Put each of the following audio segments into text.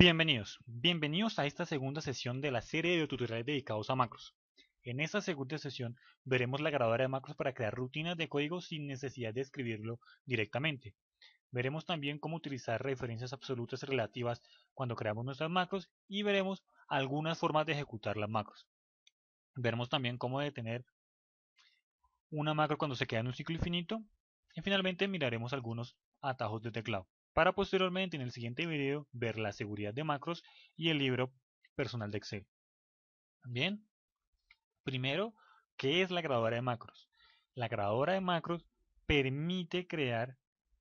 Bienvenidos a esta segunda sesión de la serie de tutoriales dedicados a macros. En esta segunda sesión veremos la grabadora de macros para crear rutinas de código sin necesidad de escribirlo directamente. Veremos también cómo utilizar referencias absolutas y relativas cuando creamos nuestras macros y veremos algunas formas de ejecutar las macros. Veremos también cómo detener una macro cuando se queda en un ciclo infinito y finalmente miraremos algunos atajos de teclado, para posteriormente en el siguiente video ver la seguridad de macros y el libro personal de Excel. Bien, primero, ¿qué es la grabadora de macros? La grabadora de macros permite crear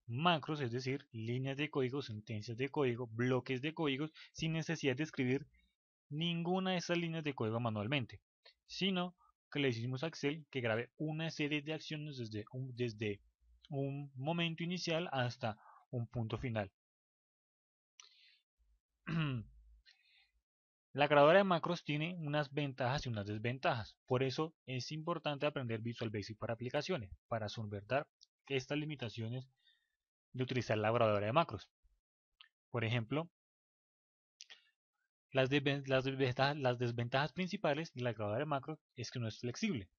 macros, es decir, líneas de código, sentencias de código, bloques de códigos, sin necesidad de escribir ninguna de esas líneas de código manualmente, sino que le decimos a Excel que grabe una serie de acciones desde un momento inicial hasta un punto final. La grabadora de macros tiene unas ventajas y unas desventajas, por eso es importante aprender Visual Basic para aplicaciones, para solventar estas limitaciones de utilizar la grabadora de macros. Por ejemplo, las desventajas principales de la grabadora de macros es que no es flexible.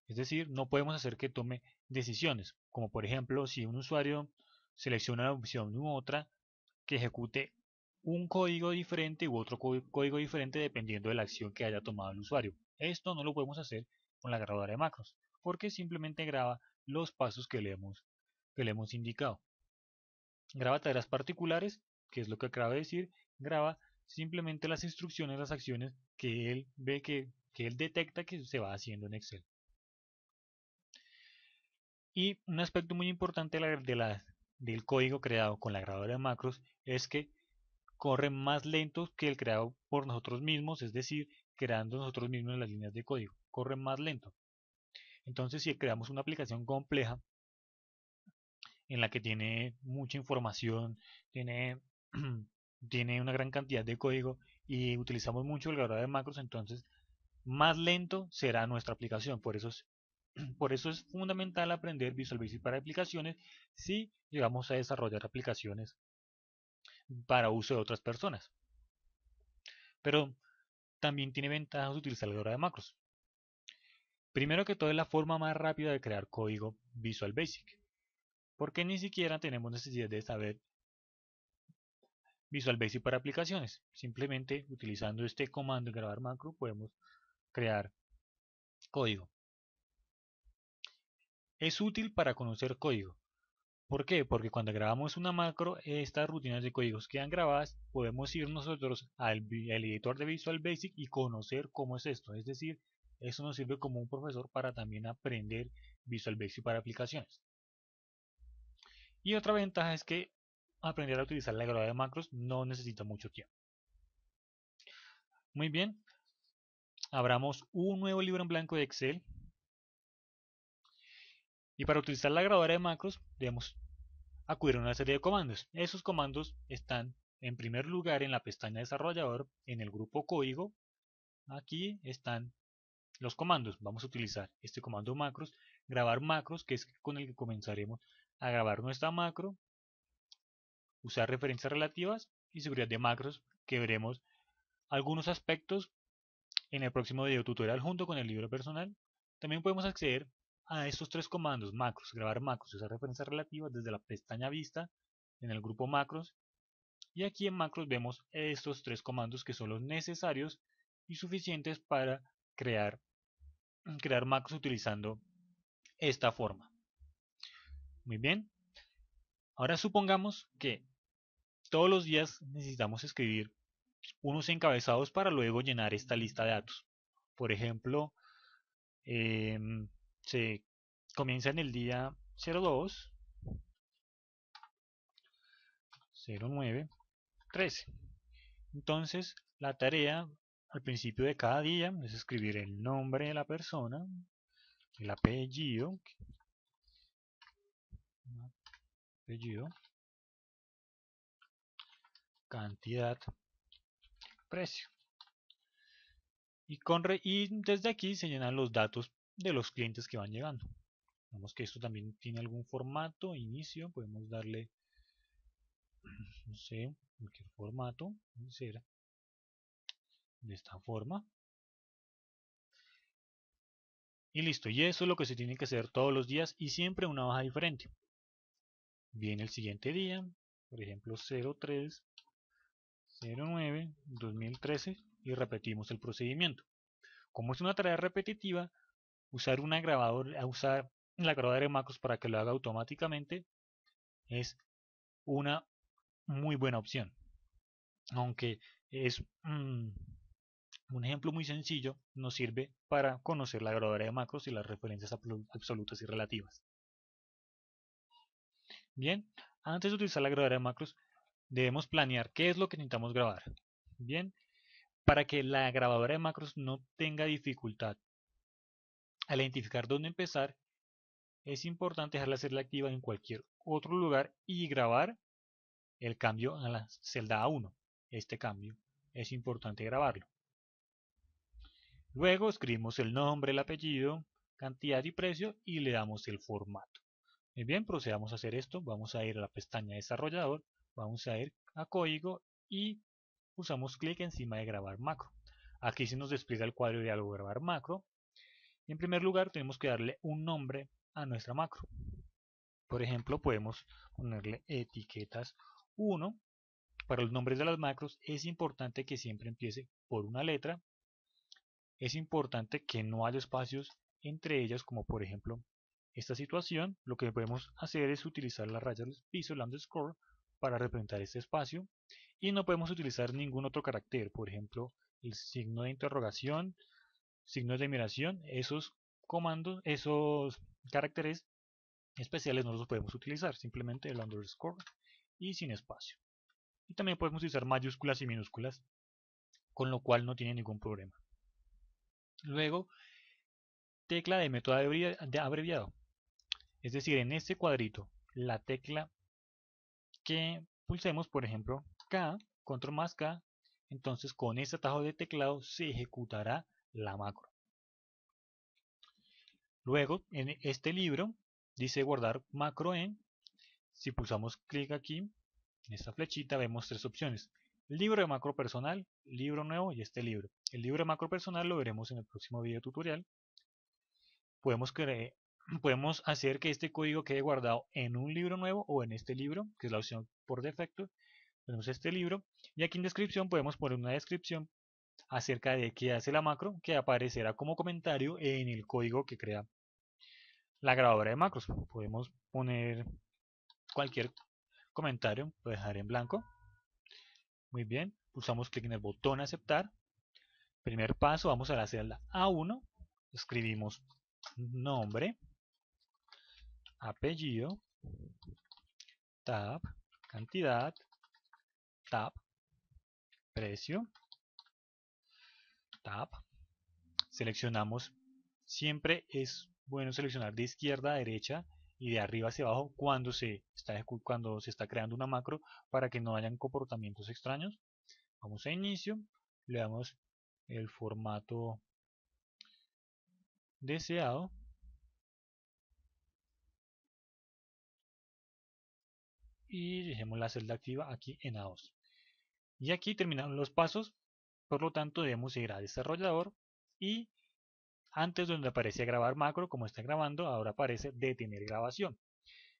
Es decir, no podemos hacer que tome decisiones, como por ejemplo si un usuario selecciona una opción u otra, que ejecute un código diferente u otro código diferente dependiendo de la acción que haya tomado el usuario. Esto no lo podemos hacer con la grabadora de macros, porque simplemente graba los pasos que le hemos indicado. Graba tareas particulares, que es lo que acaba de decir, graba simplemente las instrucciones, las acciones que él ve que él detecta que se va haciendo en Excel. Y un aspecto muy importante del código creado con la grabadora de macros es que corre más lento que el creado por nosotros mismos, es decir, creando nosotros mismos las líneas de código. Corre más lento. Entonces, si creamos una aplicación compleja en la que tiene mucha información, tiene, tiene una gran cantidad de código y utilizamos mucho el grabador de macros, entonces más lento será nuestra aplicación. Por eso es fundamental aprender Visual Basic para aplicaciones si llegamos a desarrollar aplicaciones para uso de otras personas. Pero también tiene ventajas utilizar la grabadora de macros. Primero que todo es la forma más rápida de crear código Visual Basic, porque ni siquiera tenemos necesidad de saber Visual Basic para aplicaciones. Simplemente utilizando este comando de grabar macro podemos crear código. Es útil para conocer código. ¿Por qué? Porque cuando grabamos una macro, estas rutinas de códigos quedan grabadas, podemos ir nosotros al editor de Visual Basic y conocer cómo es esto. Es decir, eso nos sirve como un profesor para también aprender Visual Basic para aplicaciones. Y otra ventaja es que aprender a utilizar la grabadora de macros no necesita mucho tiempo. Muy bien, abramos un nuevo libro en blanco de Excel. Y para utilizar la grabadora de macros debemos acudir a una serie de comandos. Esos comandos están en primer lugar en la pestaña desarrollador, en el grupo código. Aquí están los comandos. Vamos a utilizar este comando macros, grabar macros, que es con el que comenzaremos a grabar nuestra macro, usar referencias relativas y seguridad de macros, que veremos algunos aspectos en el próximo video tutorial junto con el libro personal. También podemos acceder a estos tres comandos: macros, grabar macros y usar referencias relativas, desde la pestaña vista en el grupo macros. Y aquí en macros vemos estos tres comandos que son los necesarios y suficientes para crear macros utilizando esta forma. Muy bien. Ahora supongamos que todos los días necesitamos escribir unos encabezados para luego llenar esta lista de datos. Por ejemplo, se comienza en el día 02, 09, 13. Entonces, la tarea al principio de cada día es escribir el nombre de la persona, el apellido, cantidad, precio. Y desde aquí se llenan los datos de los clientes que van llegando. Vemos que esto también tiene algún formato, inicio, podemos darle no sé, cualquier formato, puede ser de esta forma. Y listo, y eso es lo que se tiene que hacer todos los días y siempre una hoja diferente. Viene el siguiente día, por ejemplo 03/09/2013 y repetimos el procedimiento. Como es una tarea repetitiva, usar usar la grabadora de macros para que lo haga automáticamente es una muy buena opción. Aunque es un ejemplo muy sencillo, nos sirve para conocer la grabadora de macros y las referencias absolutas y relativas. Bien, antes de utilizar la grabadora de macros, debemos planear qué es lo que necesitamos grabar. Bien, para que la grabadora de macros no tenga dificultad al identificar dónde empezar, es importante dejarla hacerla activa en cualquier otro lugar y grabar el cambio a la celda A1. Este cambio es importante grabarlo. Luego escribimos el nombre, el apellido, cantidad y precio y le damos el formato. Muy bien, procedamos a hacer esto. Vamos a ir a la pestaña desarrollador, vamos a ir a código y usamos clic encima de grabar macro. Aquí se nos despliega el cuadro de diálogo grabar macro. En primer lugar tenemos que darle un nombre a nuestra macro. Por ejemplo, podemos ponerle etiquetas 1. Para los nombres de las macros es importante que siempre empiece por una letra. Es importante que no haya espacios entre ellas, como por ejemplo esta situación. Lo que podemos hacer es utilizar las rayas del piso, el underscore, para representar este espacio. Y no podemos utilizar ningún otro carácter, por ejemplo, el signo de interrogación, signos de admiración. Esos comandos, esos caracteres especiales no los podemos utilizar, simplemente el underscore y sin espacio. Y también podemos utilizar mayúsculas y minúsculas, con lo cual no tiene ningún problema. Luego, tecla de método abreviado. Es decir, en este cuadrito, la tecla que pulsemos, por ejemplo, K, control más K, entonces con este atajo de teclado se ejecutará la macro. Luego, en este libro, dice guardar macro en. Si pulsamos clic aquí, en esta flechita, vemos tres opciones. Libro de macro personal, libro nuevo y este libro. El libro de macro personal lo veremos en el próximo video tutorial. Podemos hacer que este código quede guardado en un libro nuevo o en este libro, que es la opción por defecto. Tenemos este libro y aquí en descripción podemos poner una descripción acerca de qué hace la macro, que aparecerá como comentario en el código que crea la grabadora de macros. Podemos poner cualquier comentario, lo dejaré en blanco. Muy bien, pulsamos clic en el botón aceptar. Primer paso, vamos a la celda A1, escribimos nombre, apellido, tab, cantidad, tab, precio, tab. Seleccionamos, siempre es bueno seleccionar de izquierda a derecha y de arriba hacia abajo cuando se está creando una macro para que no hayan comportamientos extraños. Vamos a inicio, le damos el formato deseado y dejemos la celda activa aquí en A2. Y aquí terminaron los pasos, por lo tanto debemos ir a desarrollador y antes donde aparecía grabar macro, como está grabando, ahora aparece detener grabación.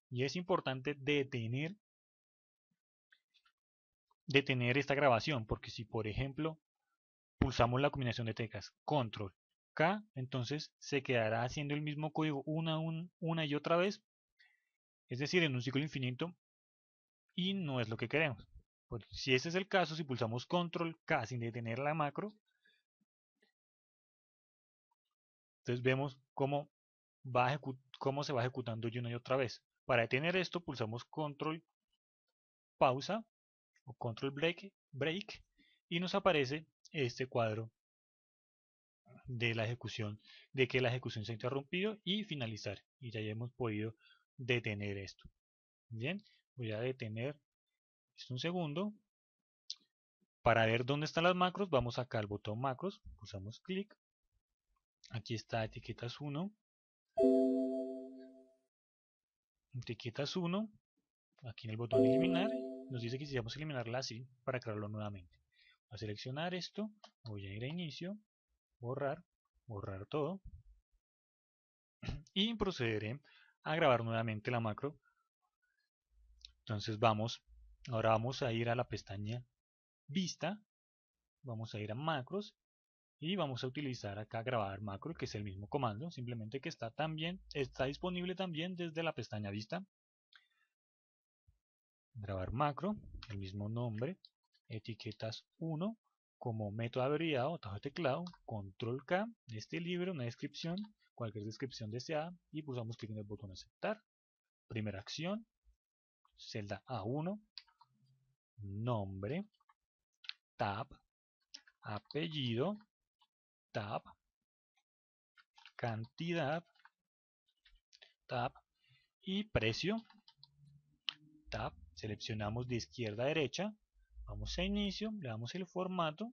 Y es importante detener esta grabación, porque si por ejemplo pulsamos la combinación de teclas control K, entonces se quedará haciendo el mismo código una y otra vez, es decir, en un ciclo infinito, y no es lo que queremos. Pues, si ese es el caso, si pulsamos control K sin detener la macro, entonces vemos cómo se va ejecutando una y otra vez. Para detener esto pulsamos control pausa o control break y nos aparece este cuadro de la ejecución, de que la ejecución se ha interrumpido y finalizar. Y ya hemos podido detener esto. Bien, voy a detener esto un segundo. Para ver dónde están las macros, vamos acá al botón macros, pulsamos clic. Aquí está etiquetas 1. Etiquetas 1, aquí en el botón eliminar nos dice que si vamos a eliminarla así para crearlo nuevamente. Voy a seleccionar esto, voy a ir a inicio, borrar, borrar todo y procederé a grabar nuevamente la macro. Entonces ahora vamos a ir a la pestaña vista, vamos a ir a macros y vamos a utilizar acá grabar macro, que es el mismo comando, simplemente que está disponible también desde la pestaña vista. Grabar macro, el mismo nombre, etiquetas 1 como método abreviado, atajo de teclado, control K de este libro, una descripción, cualquier descripción deseada y pulsamos clic en el botón aceptar. Primera acción, celda A1, nombre, tab, apellido, tab, cantidad, tab y precio, tab. Seleccionamos de izquierda a derecha, vamos a inicio, le damos el formato,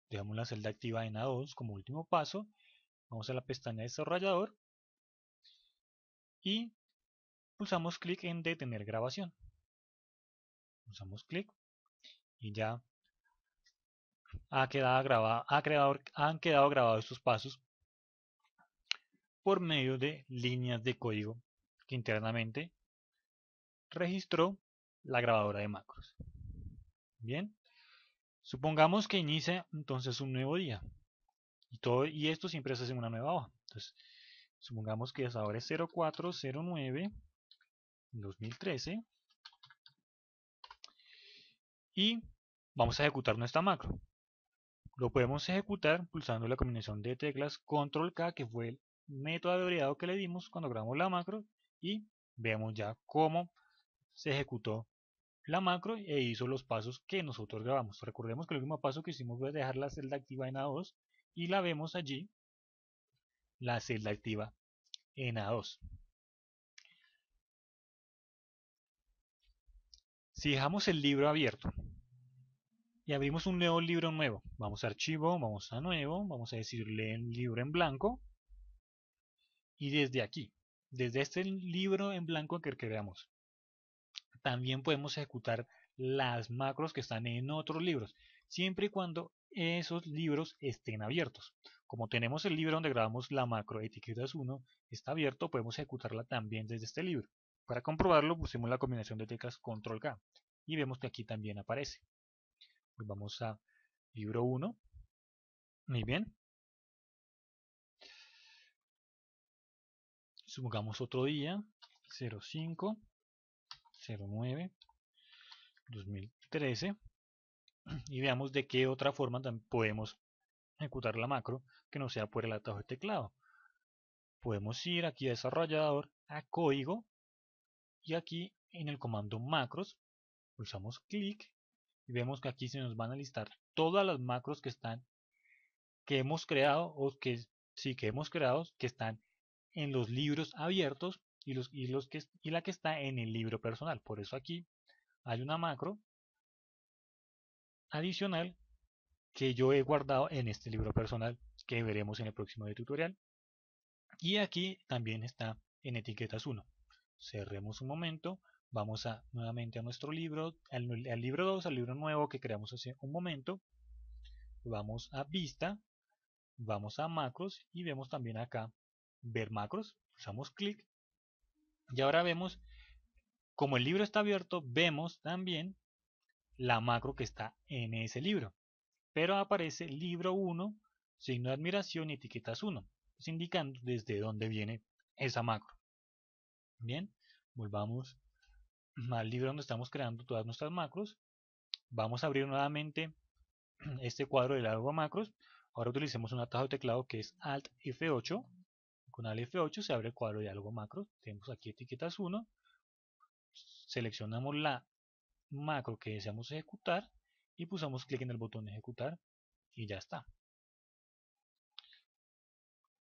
dejamos la celda activa en A2 como último paso, vamos a la pestaña desarrollador y pulsamos clic en detener grabación. Pulsamos clic y ya han quedado grabados estos pasos por medio de líneas de código que internamente registró la grabadora de macros. Bien, supongamos que inicia entonces un nuevo día y esto siempre se hace en una nueva hoja. Entonces, supongamos que ahora es 0409-2013 y vamos a ejecutar nuestra macro. Lo podemos ejecutar pulsando la combinación de teclas Control K, que fue el método abreviado que le dimos cuando grabamos la macro, y vemos ya cómo se ejecutó la macro e hizo los pasos que nosotros grabamos. Recordemos que el último paso que hicimos fue dejar la celda activa en A2 y la vemos allí, la celda activa en A2. Si dejamos el libro abierto y abrimos un nuevo libro nuevo, vamos a archivo, vamos a nuevo, vamos a decirle el libro en blanco y desde aquí, desde este libro en blanco que queramos, también podemos ejecutar las macros que están en otros libros, siempre y cuando esos libros estén abiertos. Como tenemos el libro donde grabamos la macro etiquetas 1, está abierto, podemos ejecutarla también desde este libro. Para comprobarlo, pulsemos la combinación de teclas Control K y vemos que aquí también aparece. Pues vamos a libro 1. Muy bien. Supongamos otro día, 05-09-2013 y veamos de qué otra forma también podemos ejecutar la macro que no sea por el atajo de teclado. Podemos ir aquí a desarrollador, a código y aquí en el comando macros pulsamos clic y vemos que aquí se nos van a listar todas las macros que hemos creado o que sí que hemos creado que están en los libros abiertos y la que está en el libro personal. Por eso aquí hay una macro adicional que yo he guardado en este libro personal que veremos en el próximo tutorial. Y aquí también está en etiquetas 1. Cerremos un momento, vamos nuevamente a nuestro libro, al libro 2, al libro nuevo que creamos hace un momento. Vamos a vista, vamos a macros y vemos también acá ver macros. Pulsamos clic y ahora vemos, como el libro está abierto, vemos también la macro que está en ese libro. Pero aparece libro 1, signo de admiración y etiquetas 1, pues indicando desde dónde viene esa macro. Bien, volvamos al libro donde estamos creando todas nuestras macros. Vamos a abrir nuevamente este cuadro de diálogo macros. Ahora utilicemos un atajo de teclado que es Alt F8. Con Alt F8 se abre el cuadro de diálogo macros. Tenemos aquí etiquetas 1. Seleccionamos la macro que deseamos ejecutar y pulsamos clic en el botón de ejecutar y ya está.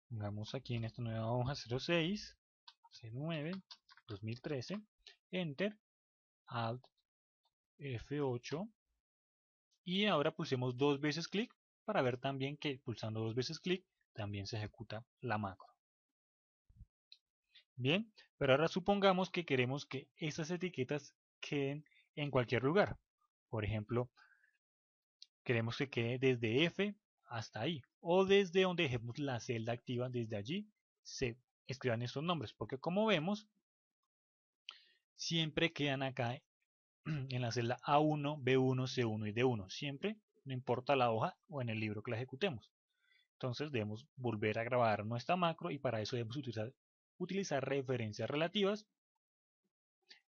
Pongamos aquí en esta nueva hoja 06-09-2013, Enter, Alt F8 y ahora pulsemos dos veces clic para ver también que pulsando dos veces clic también se ejecuta la macro. Bien, pero ahora supongamos que queremos que esas etiquetas queden en cualquier lugar. Por ejemplo, queremos que quede desde F hasta ahí, o desde donde dejemos la celda activa, desde allí se escriban estos nombres, porque como vemos, siempre quedan acá en la celda A1, B1, C1 y D1, siempre, no importa la hoja o en el libro que la ejecutemos. Entonces debemos volver a grabar nuestra macro y para eso debemos utilizar referencias relativas,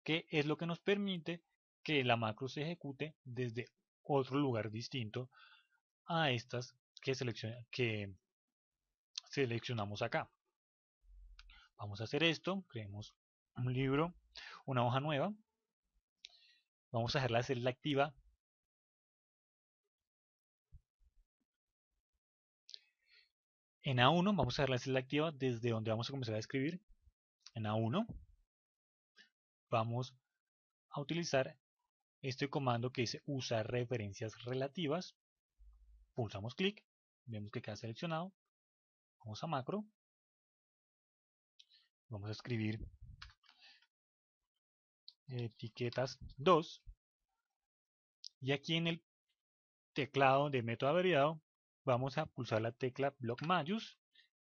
que es lo que nos permite que la macro se ejecute desde otro lugar distinto a estas que seleccionamos acá. Vamos a hacer esto, creemos un libro, una hoja nueva, vamos a dejar la celda activa en A1, vamos a dejar la celda activa desde donde vamos a comenzar a escribir. En A1 vamos a utilizar este comando que dice usar referencias relativas, pulsamos clic, vemos que queda seleccionado, vamos a macro, vamos a escribir etiquetas 2 y aquí en el teclado de método abreviado vamos a pulsar la tecla block mayús,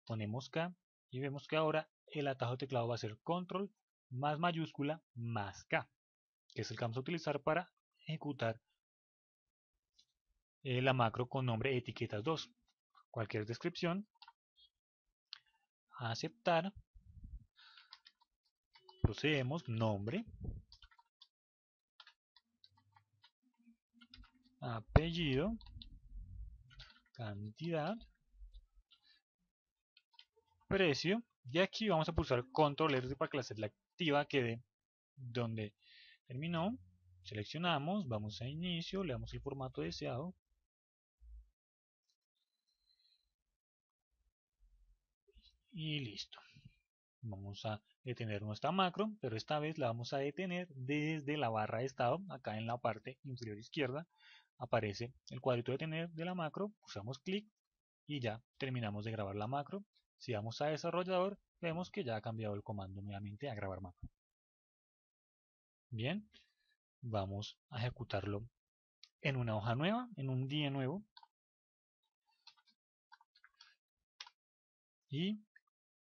ponemos K y vemos que ahora el atajo de teclado va a ser control más mayúscula más K, que es el que vamos a utilizar para ejecutar la macro con nombre etiquetas 2. Cualquier descripción, aceptar, procedemos, nombre, apellido, cantidad, precio, y aquí vamos a pulsar control R para que la celda activa quede donde terminó, seleccionamos, vamos a inicio, le damos el formato deseado, y listo. Vamos a detener nuestra macro, pero esta vez la vamos a detener desde la barra de estado, acá en la parte inferior izquierda, aparece el cuadrito de detener de la macro, pulsamos clic y ya terminamos de grabar la macro. Si vamos a desarrollador, vemos que ya ha cambiado el comando nuevamente a grabar macro. Bien, vamos a ejecutarlo en una hoja nueva, en un día nuevo. Y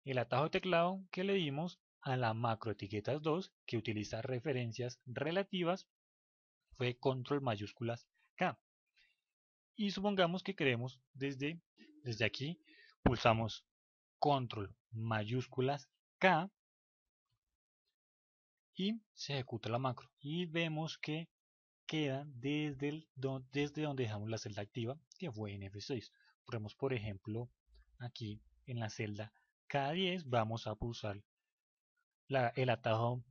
el atajo de teclado que le dimos a la macro etiquetas 2, que utiliza referencias relativas, fue control mayúsculas K. Y supongamos que queremos desde aquí, pulsamos control mayúsculas K y se ejecuta la macro. Y vemos que queda desde donde dejamos la celda activa, que fue en F6. Ponemos, por ejemplo, aquí en la celda K10, vamos a pulsar el atajo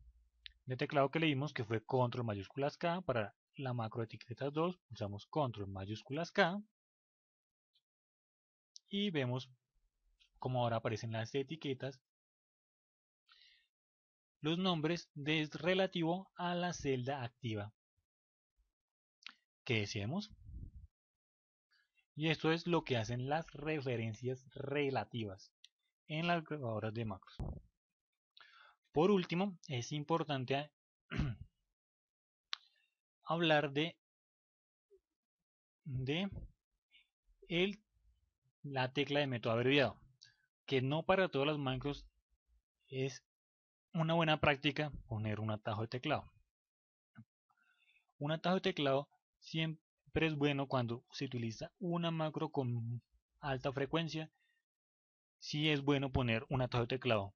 de teclado que leímos, que fue control mayúsculas K. Para la macro etiquetas 2, pulsamos control mayúsculas K y vemos como ahora aparecen las etiquetas, los nombres relativo a la celda activa que deseemos. Y esto es lo que hacen las referencias relativas en las grabadoras de macros. Por último, es importante hablar de la tecla de método abreviado, que no para todas las macros es una buena práctica poner un atajo de teclado. Un atajo de teclado siempre es bueno cuando se utiliza una macro con alta frecuencia. Sí es bueno poner un atajo de teclado.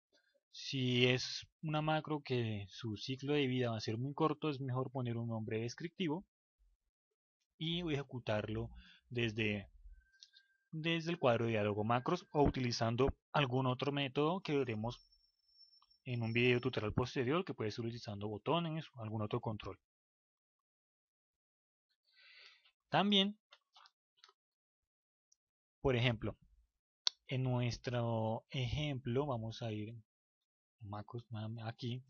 Si es una macro que su ciclo de vida va a ser muy corto, es mejor poner un nombre descriptivo y ejecutarlo desde el cuadro de diálogo macros o utilizando algún otro método que veremos en un video tutorial posterior, que puede ser utilizando botones o algún otro control. También, por ejemplo, en nuestro ejemplo, vamos a ir macros aquí,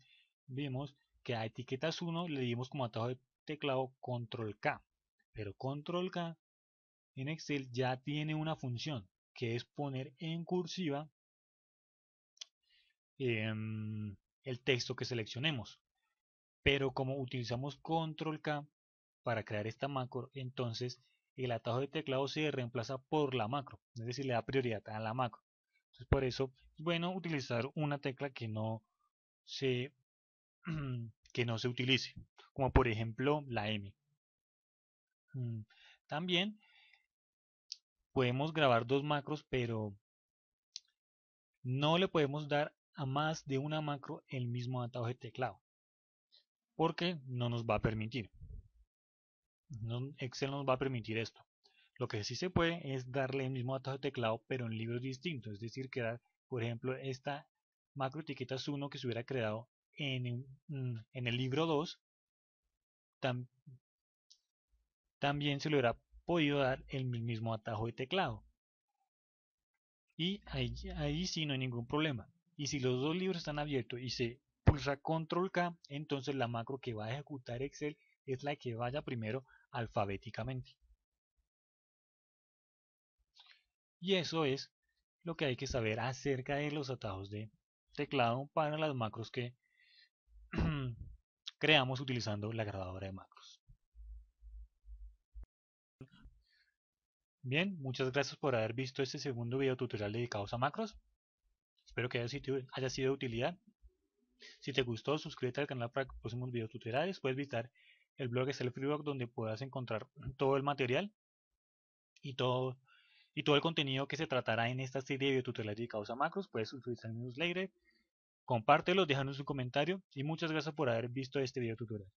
vemos que a etiquetas 1 le dimos como atajo de teclado control K, pero control K en Excel ya tiene una función que es poner en cursiva el texto que seleccionemos. Pero como utilizamos control K para crear esta macro, entonces el atajo de teclado se reemplaza por la macro, es decir, le da prioridad a la macro. Entonces por eso es bueno utilizar una tecla se, que no se utilice, como por ejemplo la M. También podemos grabar dos macros, pero no le podemos dar a más de una macro el mismo atajo de teclado, porque no nos va a permitir. Excel nos va a permitir esto. Lo que sí se puede es darle el mismo atajo de teclado, pero en libros distintos. Es decir, crear, por ejemplo, esta macro etiquetas 1 que se hubiera creado en el libro 2, también se le hubiera podido dar el mismo atajo de teclado. Y ahí sí no hay ningún problema. Y si los dos libros están abiertos y se pulsa control K, entonces la macro que va a ejecutar Excel es la que vaya primero alfabéticamente. Y eso es lo que hay que saber acerca de los atajos de teclado para las macros que creamos utilizando la grabadora de macros. Bien, muchas gracias por haber visto este segundo video tutorial dedicado a macros. Espero que haya sido de utilidad. Si te gustó, suscríbete al canal para próximos videos tutoriales. Puedes visitar el blog Excel Freeblog donde podrás encontrar todo el material y todo el contenido que se tratará en esta serie de videotutoriales dedicados a macros. Puedes suscribirte al newsletter, compártelo, déjanos un comentario y muchas gracias por haber visto este video tutorial.